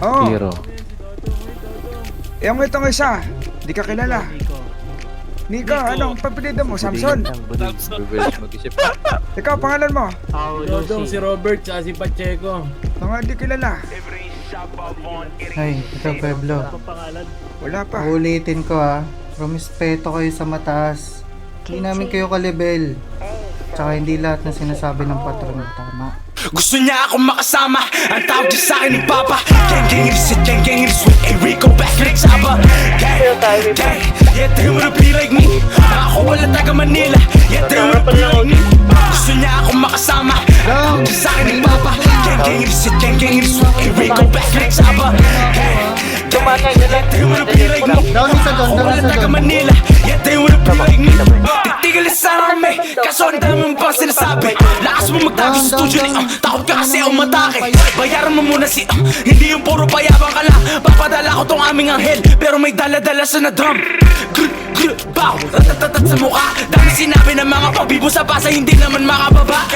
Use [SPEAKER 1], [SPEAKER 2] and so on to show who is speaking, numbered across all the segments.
[SPEAKER 1] Oo.
[SPEAKER 2] Hero.
[SPEAKER 1] Yung itong isa, di ka kilala. Nico, anong papilido mo? Samson? Ikaw, pangalan mo?
[SPEAKER 3] Dodong si Robert tsaka si Pacheco.
[SPEAKER 1] Mga di kilala.
[SPEAKER 4] Ay, ito Pueblo.
[SPEAKER 1] Wala pa.
[SPEAKER 4] Uulitin ko Rumispeto kayo sa mataas. Hindi namin kayo ka-level. Tsaka hindi lahat na sinasabi ng patron tama.
[SPEAKER 5] Gusto niya akong makasama. Ang tawag niya sa akin ni Papa. Gang inisit, gang inisweet. Enrico Patrick Saba. Gang, yeah, they wanna be like me. Ako wala taga Manila. Yeah, they wanna be like me. Gusto niya akong makasama. Ang tawag niya sa akin ni Papa. Gang inisit, gang inisweet. Enrico Patrick Saba. Gang, yeah, they wanna be like me. Ako wala taga Manila. Yeah, they wanna be like me. Titigil sana kami, kaso ang dami mo pang sinasabi. Lakas mo magtago sa studio ni takot ka kasi umatake. Bayaran mo muna si hindi yung puro payabang ka lang. Papadala ko tong aming anghel, pero may dala-dala sa na drum. Bow, ratatatat sa mukha. Dami sinabi ng mga pabibo sa basa, hindi naman makababa.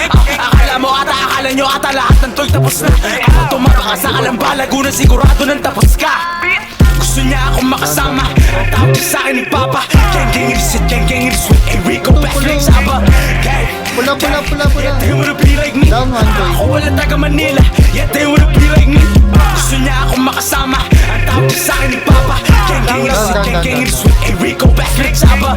[SPEAKER 5] Akala nyo ata lahat ng toy tapos na. Ako tumapa ka sa Kalamba, Laguna, sigurado nang tapos ka. Gusto niya akong makasama. Ang tawag niya sa akin ni Papa. Gang inisit, gang inisweet. Enrico Patrick Saba.
[SPEAKER 4] Pula.
[SPEAKER 5] Yeah, they wanna be like me.
[SPEAKER 4] Down one, boy.
[SPEAKER 5] Ako wala taga Manila. Yeah, they wanna be like me. Gusto niya akong makasama. Ang tawag niya sa akin ni Papa. Gang inisit, gang inisweet. Enrico Patrick Saba.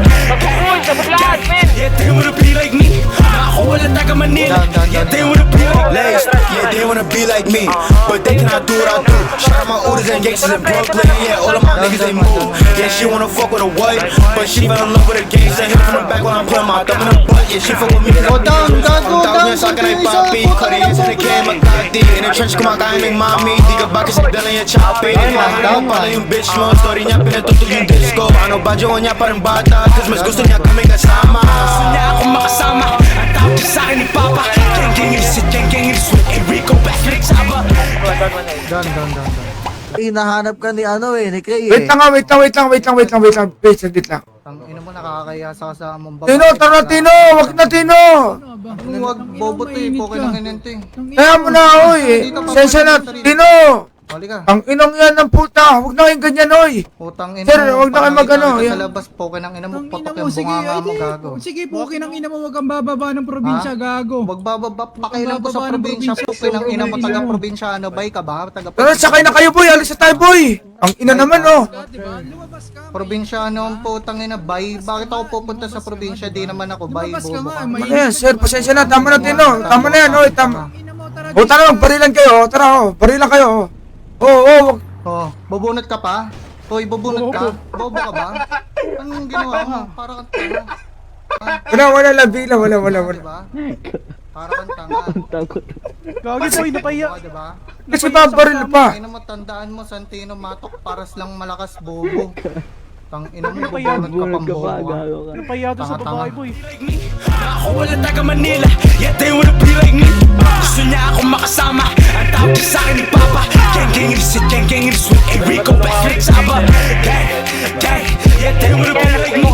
[SPEAKER 5] Yeah, they wanna be like me. Ako wala taga Manila. Yeah, they wanna be like me.
[SPEAKER 6] Yeah, they wanna be like me, but they cannot do what I do. Shout out my Oodles and gangsters in Brooklyn. Yeah, all of my niggas they move. Yeah, she wanna fuck with a white, but she fell in love with a gangster. Hit from the back when I'm putting my thumb in her butt. Yeah, she fuck with me 'cause I'm
[SPEAKER 4] down,
[SPEAKER 6] niya sa akin ay papi. Kariyan sa nagkaya magkati. In the trench kumakain ng mami. Di ka ba kasi dala niya choppy. Mahal mo pala yung bitch mo. Story niya pinatutog yung disco. Ano ba jowa niya parang bata? Cause mas gusto niya kami kasama.
[SPEAKER 5] Gusto niya akong makasama. Ang tawag niya sa akin ni Papa. Gang inisit, gang inisweet. Enrico Patrick Saba.
[SPEAKER 4] Down.
[SPEAKER 7] Hinahanap ka ni ni Kay
[SPEAKER 1] Wait lang. Saglit lang.
[SPEAKER 4] Ina mo nakakaya sa kasamang babae.
[SPEAKER 1] Tino, tara Tino! Wag na Tino!
[SPEAKER 4] Huwag bobo to poke ng inente.
[SPEAKER 1] Kaya mo na, oy! Sensya na, Tino!
[SPEAKER 4] Halika.
[SPEAKER 1] Ang inong yan ng puta! Huwag na kayong ganyan, oy!
[SPEAKER 4] Utang ina
[SPEAKER 1] Sir,
[SPEAKER 4] mo,
[SPEAKER 1] huwag na kayo mag-ano,
[SPEAKER 4] pangit ka
[SPEAKER 1] yan.
[SPEAKER 4] Sa labas poke ng ina mo, patok yung bunganga mo gago.
[SPEAKER 3] Sige po, kinang ina mo, wag kang bababa ng probinsya, gago.
[SPEAKER 4] Magbababa pakailan ko sa probinsya, poke ng ina mo, taga-probinsya, ano ba ka ba?
[SPEAKER 1] Tara, sakay na kayo, boy! Alis na tayo, boy! Ang ina naman, oh!
[SPEAKER 4] Probinsya ano ang putang ina, bay? Bakit ako pupunta sa probinsya? Di naman ako, bay,
[SPEAKER 3] Lumabas ka
[SPEAKER 4] bobo
[SPEAKER 3] nga,
[SPEAKER 4] ka.
[SPEAKER 1] Ano yan, sir? Pasensya na, tama na, Tino! Tama na yan, oy! Tama!
[SPEAKER 3] Ina mo, tara
[SPEAKER 1] O, tara, barilan kayo, tara, barilan kayo, wag.
[SPEAKER 4] Oh, bubunot ka pa? Hoy, bubunot ka? Bobo ka ba? Anong ginawa mo? Para kang tanga.
[SPEAKER 1] Wala lang, bigla, wala.
[SPEAKER 4] Diba? Para kang tanga.
[SPEAKER 3] Gagi po, inapahiya.
[SPEAKER 4] Diba?
[SPEAKER 1] Kasi babaril pa.
[SPEAKER 4] Ina mo, tandaan mo, Santino, matok paras lang malakas, bobo. Tang ina mo, bubunot ka pang bobo.
[SPEAKER 3] Inapahiya to sa babae, boy.
[SPEAKER 5] Ako wala taga Manila. Yeah, they wanna be like me. Gusto niya akong makasama. Ang tawag niya sa akin ni Papa. Gang inisit, gang inisweet. Enrico Patrick Saba. Gang, yeah, they wanna be like me.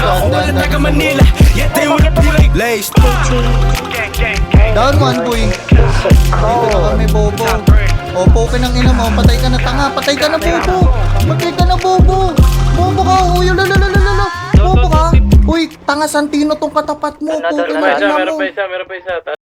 [SPEAKER 5] Ako wala taga Manila. Yeah, they wanna be like me.
[SPEAKER 6] Laced.
[SPEAKER 4] Down one, boy. Dito na kami, bobo. O, poke ng ina mo, patay ka na tanga, patay ka na, bobo. Patay ka na, bobo. Bobo ka, uy, lalalala. Bobo ka. Uy, tanga Santino tong katapat mo, poke ng ina mo.
[SPEAKER 8] Meron pa isa.